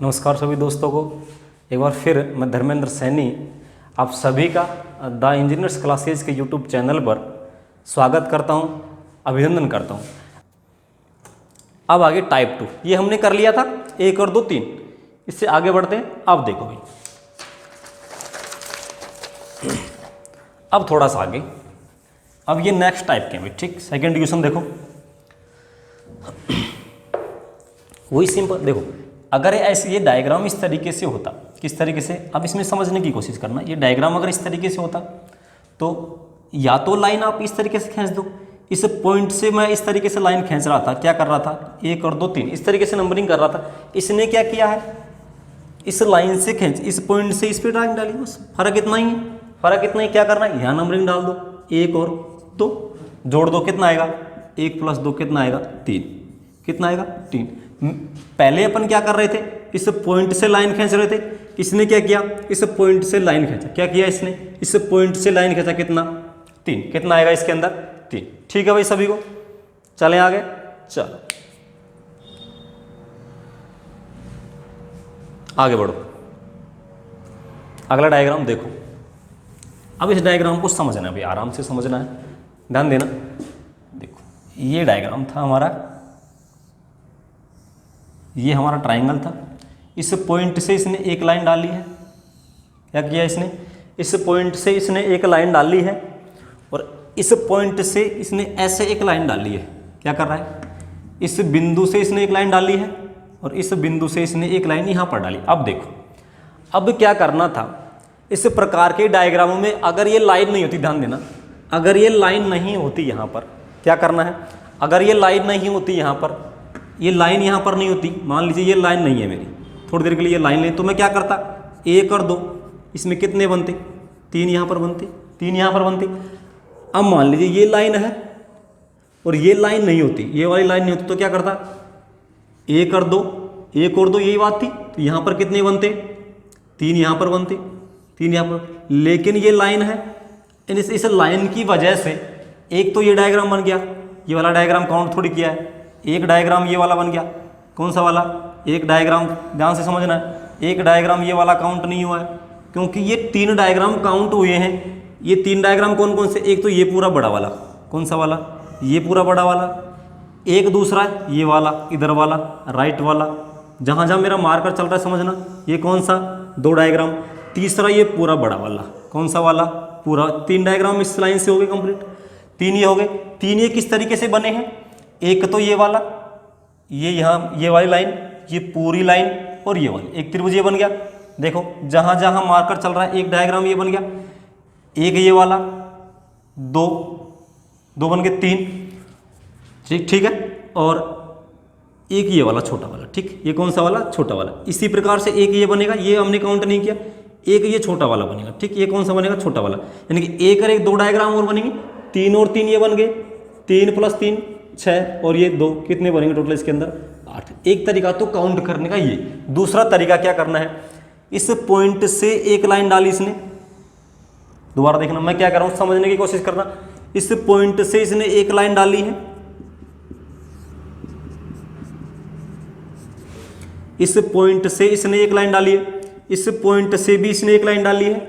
नमस्कार सभी दोस्तों को। एक बार फिर मैं धर्मेंद्र सैनी आप सभी का द इंजीनियर्स क्लासेज के यूट्यूब चैनल पर स्वागत करता हूं, अभिनंदन करता हूं। अब आगे टाइप 2 ये हमने कर लिया था 1 और 2 3। इससे आगे बढ़ते हैं। अब देखो भाई, अब थोड़ा सा आगे, अब ये नेक्स्ट टाइप के हैं भाई। ठीक, सेकेंड डिवीजन देखो, वही सिंपल देखो। अगर ऐसे ये डायग्राम इस तरीके से होता, किस तरीके से, अब इसमें समझने की कोशिश करना। ये डायग्राम अगर इस तरीके से होता तो या तो लाइन आप इस तरीके से खींच दो, इस पॉइंट से मैं इस तरीके से लाइन खींच रहा था, क्या कर रहा था 1 और 2 3 इस तरीके से नंबरिंग कर रहा था। इसने क्या किया है, इस लाइन से खींच, इस पॉइंट से इस पर ड्राइंग डाली, बस फर्क इतना ही है। फर्क इतना ही, क्या करना है, यहाँ नंबरिंग डाल दो 1 और 2 जोड़ दो, कितना आएगा 1 + 2 कितना आएगा 3, कितना आएगा 3। पहले अपन क्या कर रहे थे, इस पॉइंट से लाइन खींच रहे थे। इसने क्या किया, इस पॉइंट से लाइन खींचा, क्या किया इसने, इस पॉइंट से लाइन खींचा, कितना 3, कितना आएगा इसके अंदर 3। ठीक है भाई सभी को, चलें आगे। चलो आगे बढ़ो, अगला डायग्राम देखो। अब इस डायग्राम को समझना है भाई, आराम से समझना है, ध्यान देना। देखो ये डायग्राम था हमारा, ये हमारा ट्राइंगल था। इस पॉइंट से इसने एक लाइन डाली है, क्या किया इसने, इस पॉइंट से इसने एक लाइन डाली है और इस पॉइंट से इसने ऐसे एक लाइन डाली है। क्या कर रहा है, इस बिंदु से इसने एक लाइन डाली है और इस बिंदु से इसने एक लाइन यहाँ पर डाली। अब देखो, अब क्या करना था, इस प्रकार के डायग्रामों में अगर ये लाइन नहीं होती, ध्यान देना, अगर ये लाइन नहीं होती यहाँ पर, क्या करना है, अगर ये लाइन नहीं होती यहाँ पर, ये लाइन यहाँ पर नहीं होती, मान लीजिए ये लाइन नहीं है मेरी, थोड़ी देर के लिए ये लाइन नहीं, तो मैं क्या करता 1 और 2 इसमें कितने बनते 3 यहाँ पर बनते, 3 यहाँ पर बनते। अब मान लीजिए ये लाइन है और ये लाइन नहीं होती, ये वाली लाइन नहीं होती, तो क्या करता 1 और 2 1 और 2 यही बात थी, तो यहाँ पर कितने बनते 3 यहाँ पर बनते, 3 यहाँ पर। लेकिन ये लाइन है, इस लाइन की वजह से एक तो ये डायग्राम बन गया, ये वाला डायग्राम काउंट थोड़ी किया है, एक डायग्राम ये वाला बन गया। कौन सा वाला, एक डायग्राम, ध्यान से समझना है, एक डायग्राम ये वाला काउंट नहीं हुआ है, क्योंकि ये 3 डायग्राम काउंट हुए हैं। ये 3 डायग्राम कौन कौन से, एक तो ये पूरा बड़ा वाला, कौन सा वाला, ये पूरा बड़ा वाला, एक दूसरा है ये वाला, इधर वाला राइट वाला, जहाँ जहाँ मेरा मार्कर चल रहा है समझना, ये कौन सा 2 डायग्राम, तीसरा ये पूरा बड़ा वाला, कौन सा वाला, पूरा। 3 डायग्राम इस लाइन से हो गए कंप्लीट, 3 ये हो गए। 3 ये किस तरीके से बने हैं, एक तो ये वाला, ये यहाँ ये वाली लाइन, ये पूरी लाइन और ये वाली, एक त्रिभुज ये बन गया। देखो जहाँ जहाँ मार्कर चल रहा है एक डायग्राम ये बन गया, एक ये वाला, 2 बन गए 3, ठीक है, और एक ये वाला छोटा वाला, ठीक, ये कौन सा वाला, छोटा वाला। इसी प्रकार से एक ये बनेगा, ये हमने काउंट नहीं किया, एक ये छोटा वाला बनेगा, ठीक, ये कौन सा बनेगा, छोटा वाला। यानी कि एक और एक 2 डायग्राम और बनेंगे, 3 और 3 ये बन गए, 3 + 3 6 और ये 2 कितने बनेंगे टोटल इसके अंदर 8। एक तरीका तो काउंट करने का ये। दूसरा तरीका क्या करना है, इस पॉइंट से एक लाइन डाली इसने, दोबारा देखना मैं क्या कर रहा हूं, समझने की कोशिश करना। इस पॉइंट से इसने एक लाइन डाली है, इस पॉइंट से इसने एक लाइन डाली है, इस पॉइंट से भी इसने एक लाइन डाली है,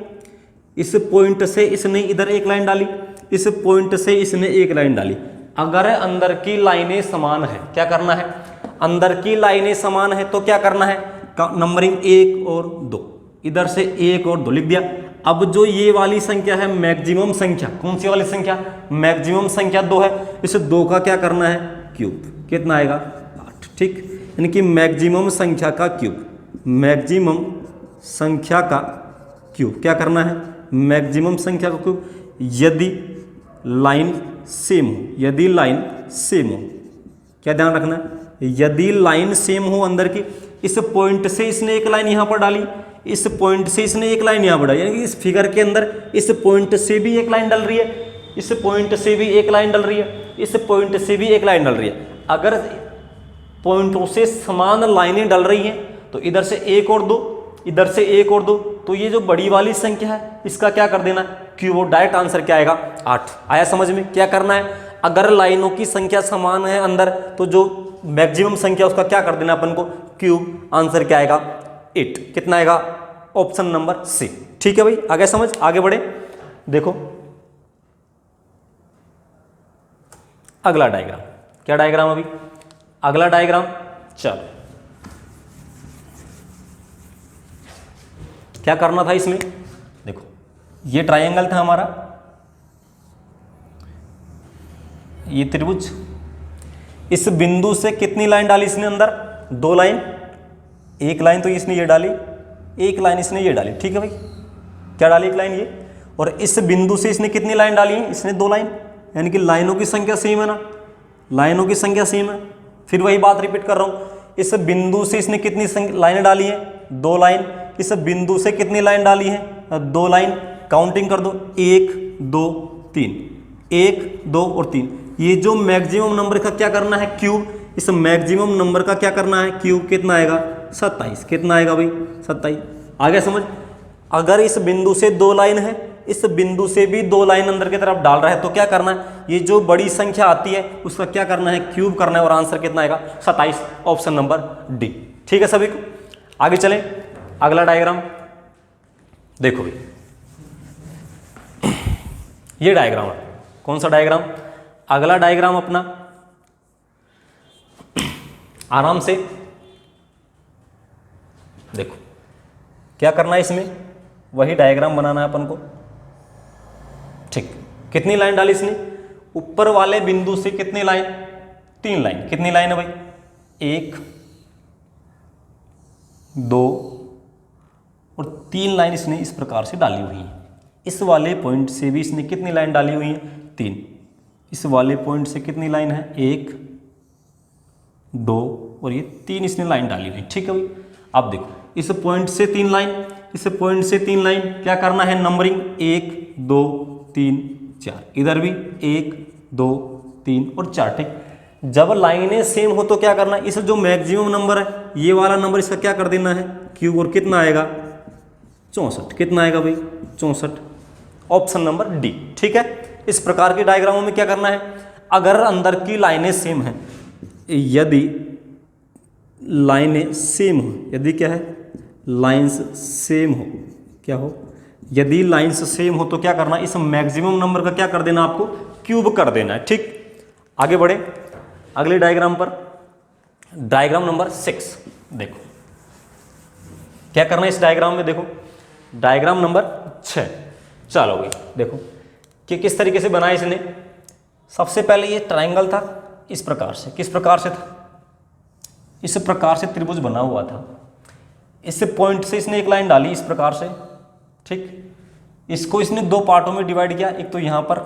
इस पॉइंट से इसने इधर एक लाइन डाली, इस पॉइंट से इसने एक लाइन डाली। अगर अंदर की लाइनें समान है, क्या करना है, अंदर की लाइनें समान है तो क्या करना है, नंबरिंग 1 और 2, इधर से 1 और 2 लिख दिया। अब जो ये वाली संख्या है मैक्सिमम संख्या, कौन सी वाली संख्या, मैक्सिमम संख्या 2 है, इस 2 का क्या करना है क्यूब, कितना आएगा 8, ठीक। यानी कि मैक्सिमम संख्या का क्यूब, मैक्सिमम संख्या का क्यूब क्या करना है, मैक्सिमम संख्या का क्यूब। यदि लाइन सेम हो, यदि लाइन सेम हो, क्या ध्यान रखना है, यदि लाइन सेम हो अंदर की, इस पॉइंट से इसने एक लाइन यहाँ पर डाली, इस पॉइंट से इसने एक लाइन यहाँ पर डाली, यानी कि इस फिगर के अंदर इस पॉइंट से भी एक लाइन डल रही है, इस पॉइंट से भी एक लाइन डल रही है, इस पॉइंट से भी एक लाइन डल रही है। अगर पॉइंटों से समान लाइनें डल रही हैं तो इधर से 1 और 2, इधर से 1 और 2, तो ये जो बड़ी वाली संख्या है इसका क्या कर देना क्यूब, डायरेक्ट आंसर क्या आएगा 8। आया समझ में, क्या करना है, अगर लाइनों की संख्या समान है अंदर तो जो मैक्सिमम संख्या उसका क्या कर देना अपन को क्यूब, आंसर क्या आएगा 8। कितना आएगा? Option number C. ठीक है भाई, आगे समझ, आगे बढ़े। देखो अगला डायग्राम, क्या डायग्राम अभी अगला डायग्राम, चलो क्या करना था इसमें? देखो ये ट्रायंगल था हमारा, ये त्रिभुज, इस बिंदु से कितनी लाइन डाली इसने अंदर? 2 लाइन। एक लाइन तो इसने ये डाली, एक लाइन इसने ये डाली। ठीक है भाई, क्या डाली? एक लाइन ये। और इस बिंदु से इसने कितनी लाइन डाली है? इसने 2 लाइन, यानी कि लाइनों की संख्या सेम है ना, लाइनों की संख्या सेम है। फिर वही बात रिपीट कर रहा हूं, इस बिंदु से इसने कितनी लाइन डाली है? 2 लाइन। इस बिंदु से कितनी लाइन डाली है? 2 लाइन। काउंटिंग कर दो, 1 2 3, 1 2 और 3। ये जो मैक्सिमम नंबर का क्या करना है? क्यूब। इस मैक्सिमम नंबर का क्या करना है? क्यूब। कितना आएगा? 27। कितना आएगा भाई? 27। आगे समझ, अगर इस बिंदु से 2 लाइन है, इस बिंदु से भी 2 लाइन अंदर की तरफ डाल रहा है, तो क्या करना है? ये जो बड़ी संख्या आती है उसका क्या करना है? क्यूब करना है। और आंसर कितना आएगा? 27, ऑप्शन नंबर डी। ठीक है सभी को, आगे चलें। अगला डायग्राम देखो भाई, ये डायग्राम है। कौन सा डायग्राम? अगला डायग्राम अपना, आराम से देखो क्या करना है इसमें, वही डायग्राम बनाना है अपन को। ठीक, कितनी लाइन डाली इसने? ऊपर वाले बिंदु से कितनी लाइन? 3 लाइन। कितनी लाइन है भाई? 1 2 और 3 लाइन इसने इस प्रकार से डाली हुई है। इस वाले पॉइंट से भी इसने कितनी लाइन डाली हुई है? 3। इस वाले पॉइंट से कितनी लाइन है? 1 2 और ये 3 इसने लाइन डाली हुई। ठीक है भाई, अब देखो इस पॉइंट से 3 लाइन, इस पॉइंट से 3 लाइन, क्या करना है? नंबरिंग 1 2 3 4, इधर भी 1 2 3 और 4। ठीक, जब लाइनें सेम हो तो क्या करना है? इस जो मैक्सिमम नंबर है, ये वाला नंबर इसका क्या कर देना है? क्यूब। और कितना आएगा? 64। कितना आएगा भाई? 64, ऑप्शन नंबर डी। ठीक है, इस प्रकार के डायग्रामों में क्या करना है? अगर अंदर की लाइनें सेम हैं, यदि लाइनें सेम हो, यदि क्या है? लाइंस सेम हो, क्या हो? यदि लाइंस सेम हो तो क्या करना? इस मैक्सिमम नंबर का क्या कर देना? आपको क्यूब कर देना है। ठीक, आगे बढ़े अगले डायग्राम पर। डायग्राम नंबर 6 देखो क्या करना है इस डायग्राम में। देखो डायग्राम नंबर 6, चलो भाई देखो कि किस तरीके से बनाया इसने। सबसे पहले ये ट्रायंगल था इस प्रकार से। किस प्रकार से था? इस प्रकार से त्रिभुज बना हुआ था। इस पॉइंट से इसने एक लाइन डाली इस प्रकार से। ठीक, इसको इसने 2 पार्टों में डिवाइड किया, एक तो यहाँ पर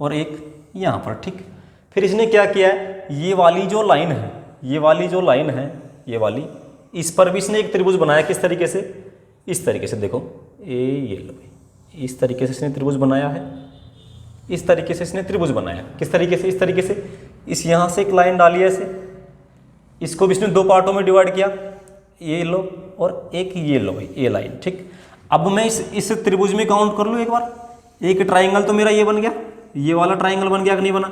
और एक यहाँ पर। ठीक, फिर इसने क्या किया है? ये वाली जो लाइन है, ये वाली जो लाइन है, ये वाली, इस पर भी इसने एक त्रिभुज बनाया। किस तरीके से? इस तरीके से। देखो ये लो, इस तरीके से इसने त्रिभुज बनाया है। इस तरीके से इसने त्रिभुज बनाया। किस तरीके से? इस तरीके से। इस यहाँ से एक लाइन डाली है ऐसे, इसको भी इसने 2 पार्टों में डिवाइड किया, ये लो और एक ये लो भाई, ये लाइन। ठीक, अब मैं इस त्रिभुज में काउंट कर लूँ एक बार। एक ट्राइंगल तो मेरा ये बन गया, ये वाला ट्राइंगल बन गया कि नहीं बना?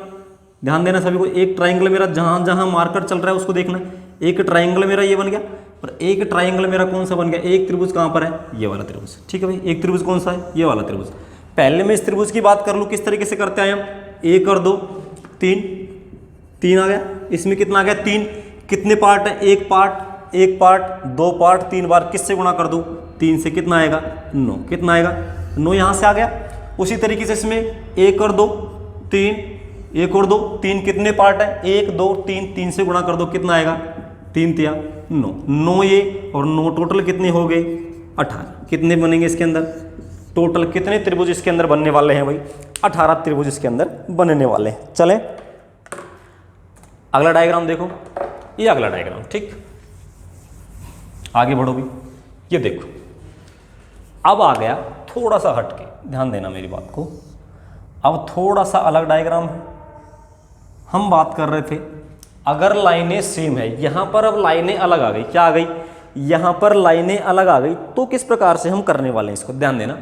ध्यान देना सभी को। एक ट्राइंगल मेरा जहाँ जहाँ मार्कर चल रहा है उसको देखना है। एक ट्राइंगल मेरा ये बन गया और एक ट्राइंगल मेरा कौन सा बन गया? एक त्रिभुज कहाँ पर है? ये वाला त्रिभुज। ठीक है भाई, एक त्रिभुज कौन सा है? ये वाला त्रिभुज। पहले मैं इस त्रिभुज की बात कर लूँ, किस तरीके से करते हैं हम? 1 और 2 3, 3 आ गया। इसमें कितना आ गया? 3। कितने पार्ट है? एक पार्ट, एक पार्ट, 2 पार्ट, 3 बार किससे गुणा कर दूँ? 3 से। कितना आएगा? 9। कितना आएगा? 9 यहाँ से आ गया। उसी तरीके से इसमें 1 और 2 3, 1 और 2 3, कितने पार्ट है? 1 2 3, 3 से गुणा कर दो, कितना आएगा? 3 तिया 9, 9 ये और 9 टोटल कितने हो गए? 18। कितने बनेंगे इसके अंदर? टोटल कितने त्रिभुज इसके अंदर बनने वाले हैं भाई? 18 त्रिभुज इसके अंदर बनने वाले हैं। चलें अगला डायग्राम देखो, ये अगला डायग्राम। ठीक, आगे बढ़ो भी। ये देखो अब आ गया थोड़ा सा हटके, ध्यान देना मेरी बात को। अब थोड़ा सा अलग डायग्राम है। हम बात कर रहे थे अगर लाइनें सेम है, यहां पर अब लाइनें अलग आ गई। क्या आ गई? यहां पर लाइनें अलग आ गई, तो किस प्रकार से हम करने वाले हैं इसको? ध्यान देना।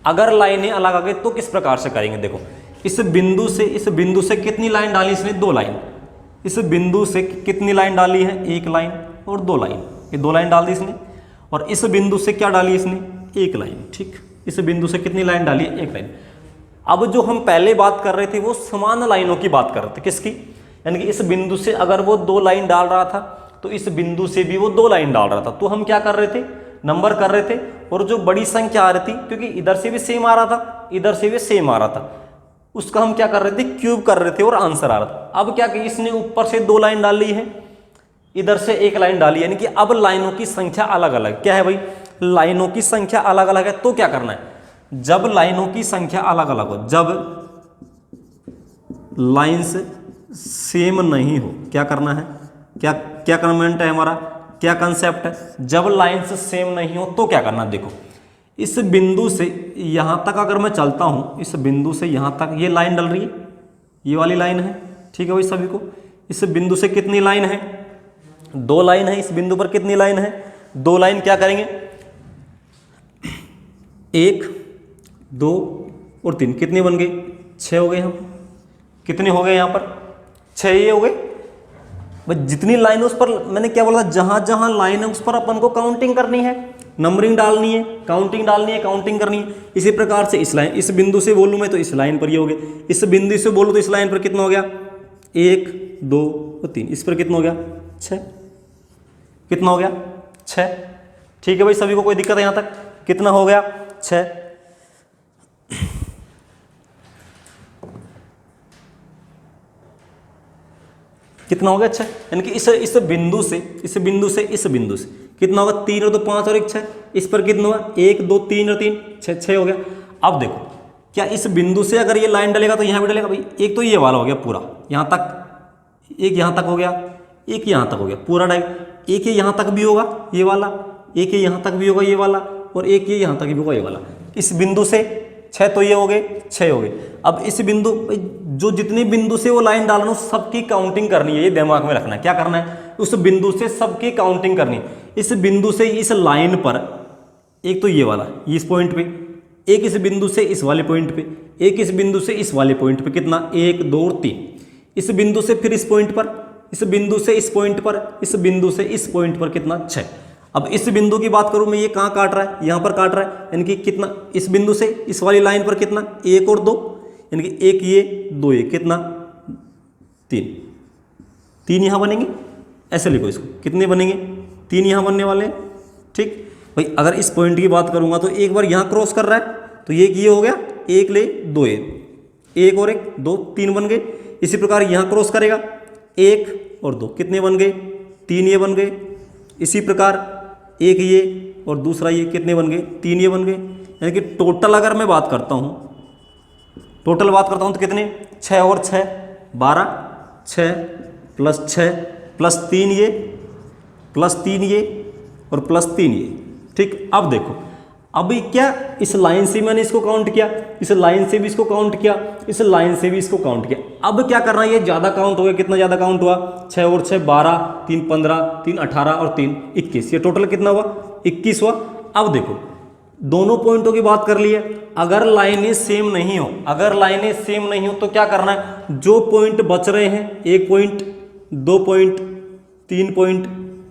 अगर लाइनें अलग आ गई तो किस प्रकार से करेंगे? देखो इस बिंदु से कितनी लाइन डाली इसने? 2 लाइन। इस बिंदु से कितनी लाइन डाली है? 1 लाइन और 2 लाइन, ये 2 लाइन डाल दी इसने। और इस बिंदु से क्या डाली इसने, एक लाइन। ठीक, इस बिंदु से कितनी लाइन डाली, एक लाइन। अब जो हम पहले बात कर रहे थे वो समान लाइनों की बात कर रहे थे, किसकी, यानी कि इस बिंदु से अगर वो 2 लाइन डाल रहा था तो इस बिंदु से भी वो 2 लाइन डाल रहा था। तो हम क्या कर रहे थे, नंबर कर रहे थे, और जो बड़ी संख्या आ रही थी, क्योंकि इधर से भी सेम आ रहा था, इधर से भी सेम आ रहा था, उसका हम क्या कर रहे थे, क्यूब कर रहे थे और आंसर आ रहा था। अब क्या कि इसने ऊपर से 2 लाइन डाल ली है, इधर से 1 लाइन डाली, यानी कि अब लाइनों की संख्या अलग अलग। क्या है भाई, लाइनों की संख्या अलग अलग है। तो क्या करना है, जब लाइनों की संख्या अलग अलग हो, जब लाइंस सेम नहीं हो, क्या करना है, क्या क्या कमेंट है हमारा, क्या कंसेप्ट है, जब लाइंस सेम नहीं हो तो क्या करना। देखो, इस बिंदु से यहां तक अगर मैं चलता हूं, इस बिंदु से यहां तक ये लाइन डल रही है, ये वाली लाइन है। ठीक है भाई, सभी को इस बिंदु से कितनी लाइन है, 2 लाइन है। इस बिंदु पर कितनी लाइन है, 2 लाइन। क्या करेंगे, 1 2 और 3, कितने बन गए, 6 हो गए। हम कितने हो गए यहाँ पर, 6 ये हो गए। बस जितनी लाइन उस पर, मैंने क्या बोला, जहां जहां लाइन है उस पर अपन को काउंटिंग करनी है, नंबरिंग डालनी है, काउंटिंग डालनी है, काउंटिंग करनी है। इसी प्रकार से इस लाइन, इस बिंदु से बोलूं मैं तो इस लाइन पर ये हो गया, इस बिंदु से बोलूं तो इस लाइन पर कितना हो गया, 1 2 और 3, इस पर कितना हो गया, 6। कितना हो गया, 6। ठीक है भाई, सभी को कोई दिक्कत है यहाँ तक, कितना हो गया, 6। कितना हो गया, 6। यानी कि इस बिंदु से इस बिंदु से इस बिंदु से कितना होगा, 3 और 2 5 और 1 6। इस पर कितना हुआ, 1 2 3 और 3 6, 6 हो गया। अब देखो, क्या इस बिंदु से अगर ये लाइन डलेगा तो यहाँ भी डलेगा भाई। एक तो ये वाला हो गया पूरा यहाँ तक, एक यहाँ तक हो गया, एक यहाँ तक हो गया पूरा डायरेक्ट, एक ये यहाँ तक भी होगा ये वाला, एक ये यहाँ तक भी होगा ये वाला, और एक ये यहाँ तक भी होगा ये वाला। इस बिंदु से 6 तो ये हो गए, 6 हो गए। अब इस बिंदु, जो जितने बिंदु से वो लाइन डालना उस सबकी काउंटिंग करनी है, ये दिमाग में रखना है। क्या करना है, उस बिंदु से सबकी काउंटिंग करनी है। इस बिंदु से इस लाइन पर, एक तो ये वाला इस पॉइंट पे, एक इस बिंदु से इस वाले पॉइंट पे, एक इस बिंदु से इस वाले पॉइंट पे, कितना, 1 2 और 3। इस बिंदु से फिर इस पॉइंट पर, इस बिंदु से इस पॉइंट पर, इस बिंदु से इस पॉइंट पर, कितना, 6। अब इस बिंदु की बात करूं मैं, ये कहाँ काट रहा है, यहाँ पर काट रहा है, यानी कि कितना, इस बिंदु से इस वाली लाइन पर कितना, 1 और 2, यानी कि 1 ये 2 ये, कितना, 3 यहाँ बनेंगे। ऐसे लिखो इसको, कितने बनेंगे, 3 यहाँ बनने वाले हैं। ठीक भाई, अगर इस पॉइंट की बात करूंगा तो एक बार यहाँ क्रॉस कर रहा है तो ये हो गया, 1 ले 2 ये, 1 और 1 2 3 बन गए। इसी प्रकार यहाँ क्रॉस करेगा, 1 और 2 कितने बन गए, 3 ये बन गए। इसी प्रकार एक ये और दूसरा ये, कितने बन गए, 3 ये बन गए। यानी कि टोटल अगर मैं बात करता हूँ, टोटल बात करता हूँ तो कितने, 6 और 6 12, 6 प्लस 6 प्लस 3 ये, प्लस 3 ये और प्लस 3 ये। ठीक, अब देखो, अभी क्या, इस लाइन से मैंने इसको काउंट किया, इस लाइन से भी इसको काउंट किया, इस लाइन से भी इसको काउंट किया। अब क्या करना है, ये ज़्यादा काउंट हो गया। कितना ज़्यादा काउंट हुआ, 6 और 6 12, 3 15, 3 18 और 3 21, ये टोटल कितना हुआ, 21 हुआ। अब देखो, दोनों पॉइंटों की बात कर ली है। अगर लाइनें सेम नहीं हो, अगर लाइनें सेम नहीं हो तो क्या करना है, जो पॉइंट बच रहे हैं, 1 point 2 point 3 point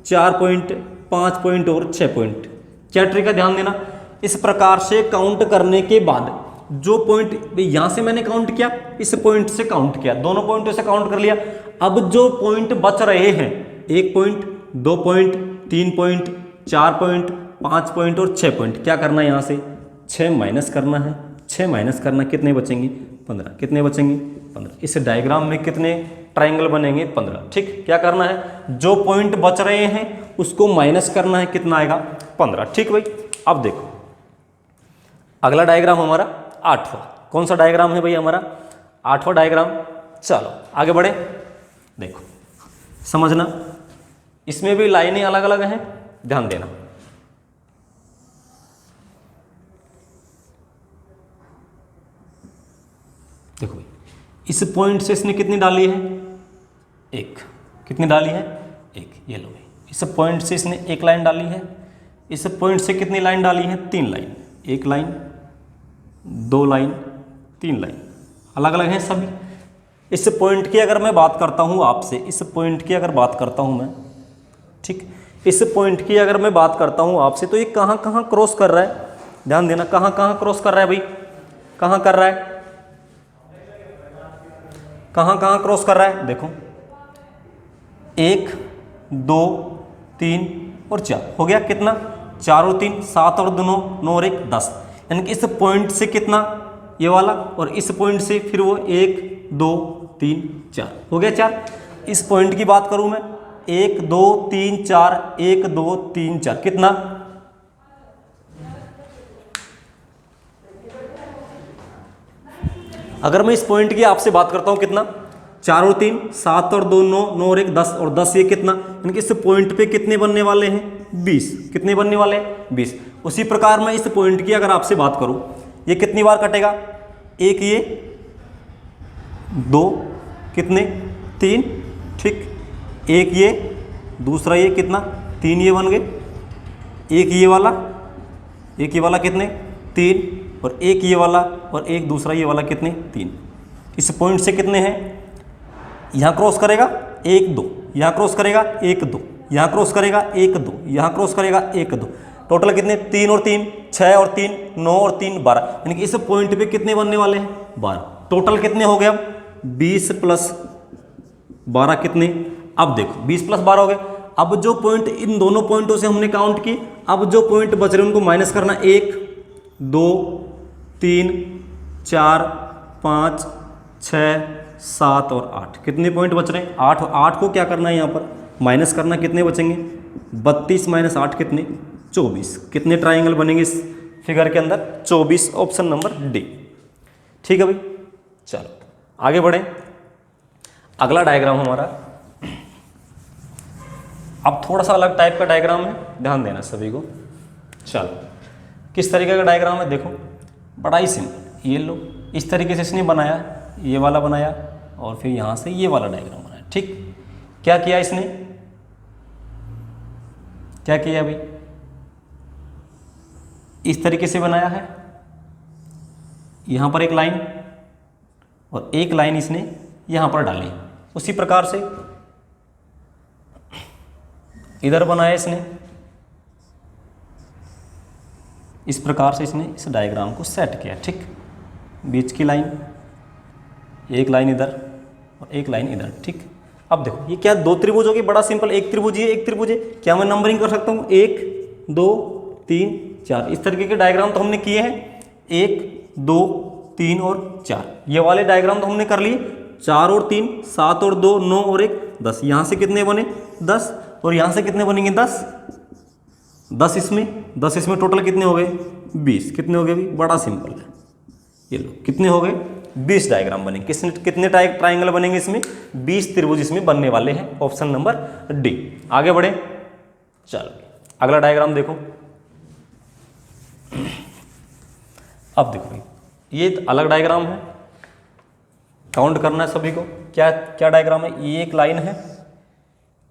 4 point 5 point और 6 पॉइंट, क्या ट्रिक है, ध्यान देना। इस प्रकार से काउंट करने के बाद जो पॉइंट यहां से मैंने काउंट किया, इस पॉइंट से काउंट किया, दोनों पॉइंटों से काउंट कर लिया। अब जो पॉइंट बच रहे हैं, 1 point 2 point 3 point 4 point 5 point और 6 पॉइंट, क्या करना है, यहां से 6 माइनस करना है। 6 माइनस करना, कितने बचेंगे, 15। कितने बचेंगे, 15। इस डायग्राम में कितने ट्राइंगल बनेंगे, 15। ठीक, क्या करना है, जो पॉइंट बच रहे हैं उसको माइनस करना है, कितना आएगा, 15। ठीक भाई, अब देखो अगला डायग्राम हमारा 8वां। कौन सा डायग्राम है भाई हमारा, 8वां डायग्राम। चलो आगे बढ़े, देखो समझना, इसमें भी लाइनें अलग अलग हैं, ध्यान देना। देखो भाई, इस पॉइंट से इसने कितनी डाली है, 1। कितनी डाली है, 1। ये लो भाई, इस पॉइंट से इसने 1 लाइन डाली है। इस पॉइंट से कितनी लाइन डाली है, 3 लाइन। 1 लाइन 2 लाइन 3 लाइन, अलग अलग हैं सभी। इस पॉइंट की अगर मैं बात करता हूँ आपसे, इस पॉइंट की अगर बात करता हूँ मैं, ठीक, इस पॉइंट की अगर मैं बात करता हूँ आपसे, तो ये कहाँ कहाँ क्रॉस कर रहा है, ध्यान देना, कहाँ कहाँ क्रॉस कर रहा है भाई, कहाँ कर रहा है, कहाँ कहाँ क्रॉस कर रहा है, देखो 1 2 3 और 4 हो गया, कितना 4 और 3 7 और 2 9 9 और 1 10, यानी कि इस पॉइंट से कितना ये वाला, और इस पॉइंट से फिर वो 1 2 3 4 हो गया 4। इस पॉइंट की बात करूं मैं 1 2 3 4 1 2 3 4 कितना, अगर मैं इस पॉइंट की आपसे बात करता हूं कितना 4 और 3 7 और 2 9 9 और 1 10 और 10 ये कितना, यानी कि इस पॉइंट पे कितने बनने वाले हैं 20, कितने बनने वाले हैं 20। उसी प्रकार मैं इस पॉइंट की अगर आपसे बात करूं ये कितनी बार कटेगा, एक ये 2 कितने 3, ठीक, एक ये दूसरा ये कितना 3 ये बन गए, एक ये वाला कितने 3 और एक ये वाला और एक दूसरा ये वाला कितने 3। इस पॉइंट से कितने हैं, यहाँ क्रॉस करेगा 1 2, यहाँ क्रॉस करेगा 1 2, यहाँ क्रॉस करेगा 1 2, यहाँ क्रॉस करेगा 1 2, टोटल कितने 3 और 3 6 और 3 9 और 3 12, यानी कि इस पॉइंट पे कितने बनने वाले हैं 12। टोटल कितने हो गए अब 20 प्लस 12 कितने, अब देखो 20 प्लस 12 हो गए। अब जो पॉइंट इन दोनों पॉइंटों से हमने काउंट की, अब जो पॉइंट बच रहे हैं उनको माइनस करना, 1 2 3 4 5 6 7 और 8, कितने पॉइंट बच रहे हैं 8। 8 को क्या करना है यहाँ पर माइनस करना, कितने बचेंगे 32 माइनस 8 कितने 24। कितने ट्राइंगल बनेंगे इस फिगर के अंदर 24, ऑप्शन नंबर डी। ठीक है भाई, चलो आगे बढ़े। अगला डायग्राम हमारा अब थोड़ा सा अलग टाइप का डायग्राम है, ध्यान देना सभी को। चलो किस तरीके का डायग्राम है, देखो बड़ा ही सिंपल, ये लो इस तरीके से इसने बनाया, ये वाला बनाया और फिर यहाँ से ये वाला डायग्राम बनाया। ठीक, क्या किया इसने, क्या किया भाई, इस तरीके से बनाया है, यहाँ पर एक लाइन और एक लाइन इसने यहाँ पर डाली। उसी प्रकार से इधर बनाया इसने, इस प्रकार से इसने इस डायग्राम को सेट किया। ठीक, बीच की लाइन, एक लाइन इधर और एक लाइन इधर। ठीक, अब देखो ये क्या दो त्रिभुज होगी, बड़ा सिंपल, एक त्रिभुज है एक त्रिभुज है, क्या मैं नंबरिंग कर सकता हूँ 1 2 3 4। इस तरीके के डायग्राम तो हमने किए हैं, 1 2 3 और 4। ये वाले डायग्राम तो हमने कर लिए, 4 और 3 7 और 2 9 और 1 10। यहाँ से कितने बने 10 और यहाँ से कितने बनेंगे 10 10 इसमें टोटल कितने हो गए 20। कितने हो गए भाई, बड़ा सिंपल है, ये लो कितने हो गए 20 डायग्राम बनेंगे। कितने ट्राइंगल बनेंगे इसमें 20 त्रिभुज इसमें बनने वाले हैं, ऑप्शन नंबर डी। आगे बढ़े, चलो अगला डायग्राम देखो। अब देखो भाई ये अलग डायग्राम है, काउंट करना है सभी को। क्या क्या डायग्राम है, ये एक लाइन है,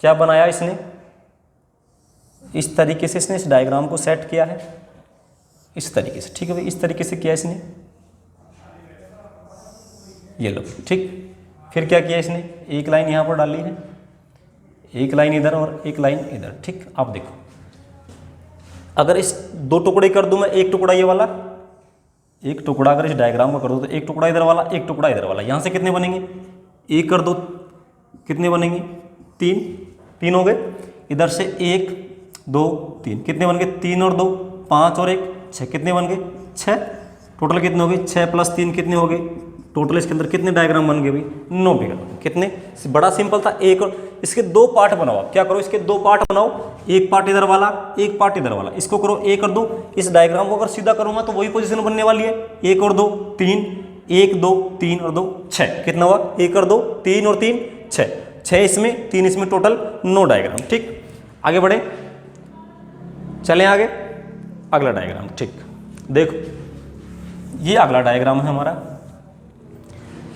क्या बनाया इसने, इस तरीके से इसने इस डायग्राम को सेट किया है, इस तरीके से। ठीक है भाई, इस तरीके से किया इसने, ये लो। ठीक, फिर क्या किया इसने, एक लाइन यहाँ पर डाली है, एक लाइन इधर और एक लाइन इधर। ठीक, अब देखो अगर इस दो टुकड़े कर दूं मैं, एक टुकड़ा ये वाला, एक टुकड़ा अगर इस डायग्राम का कर दो तो एक टुकड़ा इधर वाला, एक टुकड़ा इधर वाला, यहाँ से कितने बनेंगे, एक कर दो कितने बनेंगे 3 हो गए। इधर से 1 2 3 कितने बन गए, 3 और 2 5 और 1 6। कितने बन गए 6। टोटल कितने हो गए 6 + 3 कितने हो गए, टोटल इसके अंदर कितने डायग्राम बन गए भाई 9 फिगर। कितने, बड़ा सिंपल था। एक और इसके 2 पार्ट बनाओ, आप क्या करो इसके 2 पार्ट बनाओ, एक पार्ट इधर वाला एक पार्ट इधर वाला, इसको करो 1 और 2। इस डायग्राम को अगर सीधा करूंगा तो वही पोजीशन बनने वाली है, 1 और 2 3 1 2 3 और 2 6। कितना हुआ 1 और 2 3 और 3 6 इसमें 3 इसमें, टोटल 9 डायग्राम। ठीक, आगे बढ़े, चलें आगे, अगला डायग्राम। ठीक, देखो ये अगला डायग्राम है हमारा,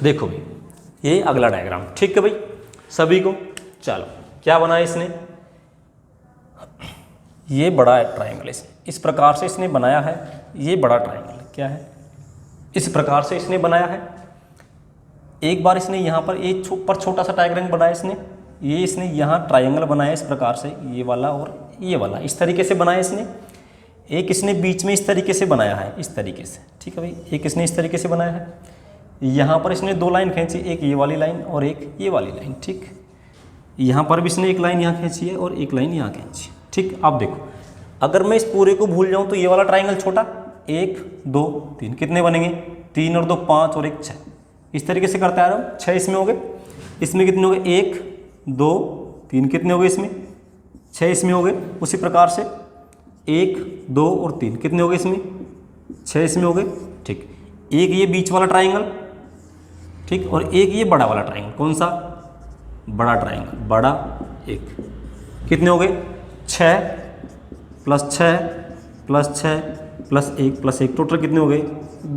देखो भाई ये अगला डायग्राम। ठीक है भाई सभी को, चलो क्या बनाया इसने, ये बड़ा ट्राइंगल इस प्रकार से इसने बनाया है, ये बड़ा ट्राइंगल क्या है, इस प्रकार से इसने बनाया है। एक बार इसने यहाँ पर एक पर छोटा सा डायग्राम बनाया इसने, ये इसने यहाँ ट्रायंगल बनाया इस प्रकार से, ये वाला और ये वाला इस तरीके से बनाया इसने। एक इसने बीच में इस तरीके से बनाया है, इस तरीके से, ठीक है भाई। एक इसने इस तरीके से बनाया है, यहाँ पर इसने दो लाइन खींची, एक ये वाली लाइन और एक ये वाली लाइन, ठीक। यहाँ पर भी इसने एक लाइन यहाँ खींची है और एक लाइन यहाँ खींची, ठीक। अब देखो, अगर मैं इस पूरे को भूल जाऊँ तो ये वाला ट्राइंगल छोटा, 1 2 3 कितने बनेंगे, 3 और 2 5 और 1 6, इस तरीके से करते आ रहा हूँ। 6 इसमें हो गए, इसमें कितने हो गए, 1 2 3 कितने हो गए, इसमें 6 इसमें हो गए। उसी प्रकार से 1 2 और 3 कितने हो गए, इसमें 6 इसमें हो गए, ठीक। एक ये बीच वाला ट्राइंगल, ठीक, और एक ये बड़ा वाला ट्राइंगल। कौन सा, बड़ा ट्राइंगल, बड़ा एक, कितने हो गए, 6 + 6 + 6 + 1 + 1, टोटल कितने हो गए,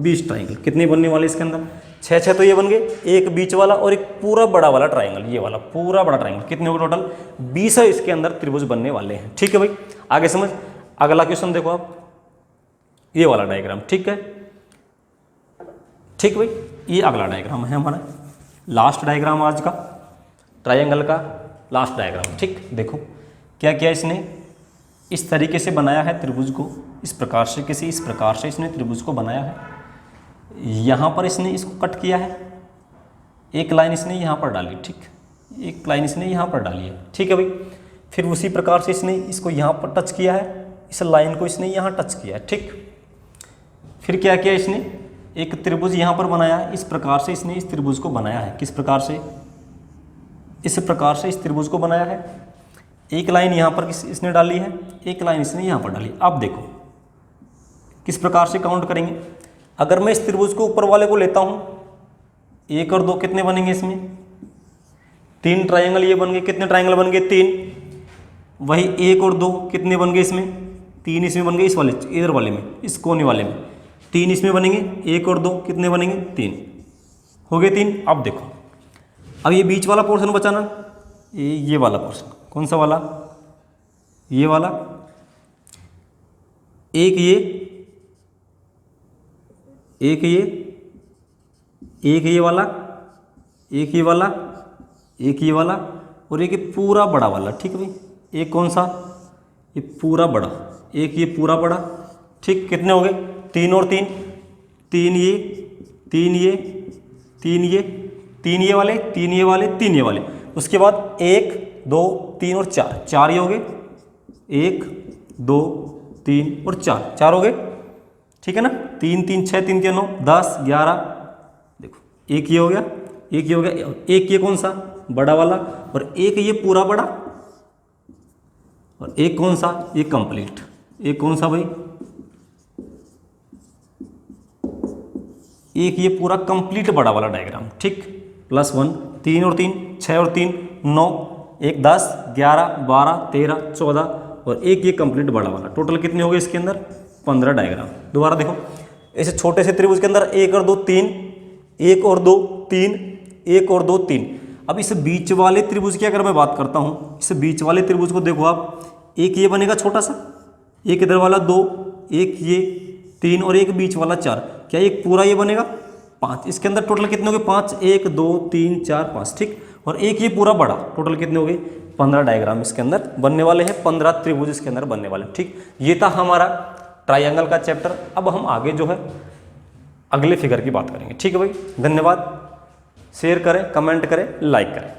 20 ट्राइंगल। कितने बनने वाले इसके अंदर, 6 6 तो ये बन गए, एक बीच वाला और एक पूरा बड़ा वाला ट्राइंगल, ये वाला पूरा बड़ा ट्राइंगल। कितने हो गए टोटल, 20 इसके अंदर त्रिभुज बनने वाले हैं, ठीक है भाई। आगे समझ, अगला क्वेश्चन देखो आप, ये वाला डायग्राम, ठीक है, ठीक भाई। ये अगला डायग्राम है हमारा, लास्ट डायग्राम आज का, ट्रायंगल का लास्ट डायग्राम, ठीक। देखो क्या किया इसने, इस तरीके से बनाया है त्रिभुज को, इस प्रकार से, किसी इस प्रकार से इसने त्रिभुज को बनाया है। यहाँ पर इसने इसको कट किया है, एक लाइन इसने यहाँ पर डाली, ठीक, एक लाइन इसने यहाँ पर डाली है, ठीक है भाई। फिर उसी प्रकार से इसने इसको यहाँ पर टच किया है, इस लाइन को इसने यहाँ टच किया है, ठीक। फिर क्या किया इसने, एक त्रिभुज यहाँ पर बनाया है, इस प्रकार से इसने इस त्रिभुज को बनाया है। किस प्रकार से, इस प्रकार से इस त्रिभुज को बनाया है। एक लाइन यहाँ पर इसने डाली है, एक लाइन इसने यहाँ पर डाली। अब देखो किस प्रकार से काउंट करेंगे। अगर मैं इस त्रिभुज को ऊपर वाले को लेता हूँ, 1 और 2 कितने बनेंगे, इसमें 3 ट्रायंगल ये बन गए। कितने ट्रायंगल बन गए, 3। वही 1 और 2 कितने बन गए, इसमें 3 इसमें बन गए, इस वाले इधर वाले में, इस कोने वाले में 3 इसमें बनेंगे। 1 और 2 कितने बनेंगे, 3 हो गए, 3। अब देखो, अब ये बीच वाला पोर्शन बचाना, ये वाला पोर्शन, कौन सा वाला, ये वाला, एक ये, एक ये, एक ये वाला, एक ये वाला, एक ये वाला और एक ये पूरा बड़ा वाला, ठीक है भाई। एक कौन सा, ये पूरा बड़ा, एक ये पूरा बड़ा, ठीक। कितने हो गए, 3 और 3, 3 ये, 3 ये, 3 ये, 3 ये वाले, 3 ये वाले, 3 ये वाले। उसके बाद 1 2 3 और 4, 4 ये हो गए, 1 2 3 और 4, 4 हो गए, ठीक है ना। 3 3 6 3 3 9 10 11, देखो एक ये हो गया, एक ये हो गया, एक ये कौन सा, बड़ा वाला, और एक ये पूरा बड़ा, और एक कौन सा, ये कंप्लीट। एक कौन सा भाई, एक ये पूरा कंप्लीट बड़ा वाला डायग्राम, ठीक। +1, 3 और 3 6 और 3 9, 1 10 11 12 13 14 और एक ये कंप्लीट बड़ा वाला। टोटल कितने हो गए इसके अंदर, 15 डायग्राम। दोबारा देखो, ऐसे छोटे से त्रिभुज के अंदर 1 और 2 3, 1 और 2 3, 1 और 2 3। अब इस बीच वाले त्रिभुज की अगर मैं बात करता हूँ, इस बीच वाले त्रिभुज को देखो आप, एक ये बनेगा छोटा सा, एक इधर वाला 2, एक ये 3 और एक बीच वाला 4। क्या एक पूरा ये बनेगा 5। इसके अंदर टोटल कितने हो गए, 5 1 2 3 4 5, ठीक। और एक ये पूरा बड़ा, टोटल कितने हो गए, 15 डायग्राम इसके अंदर बनने वाले हैं, 15 त्रिभुज इसके अंदर बनने वाले, ठीक। ये था हमारा ट्रायंगल का चैप्टर। अब हम आगे जो है अगले फिगर की बात करेंगे, ठीक है भाई। धन्यवाद, शेयर करें, कमेंट करें, लाइक करें।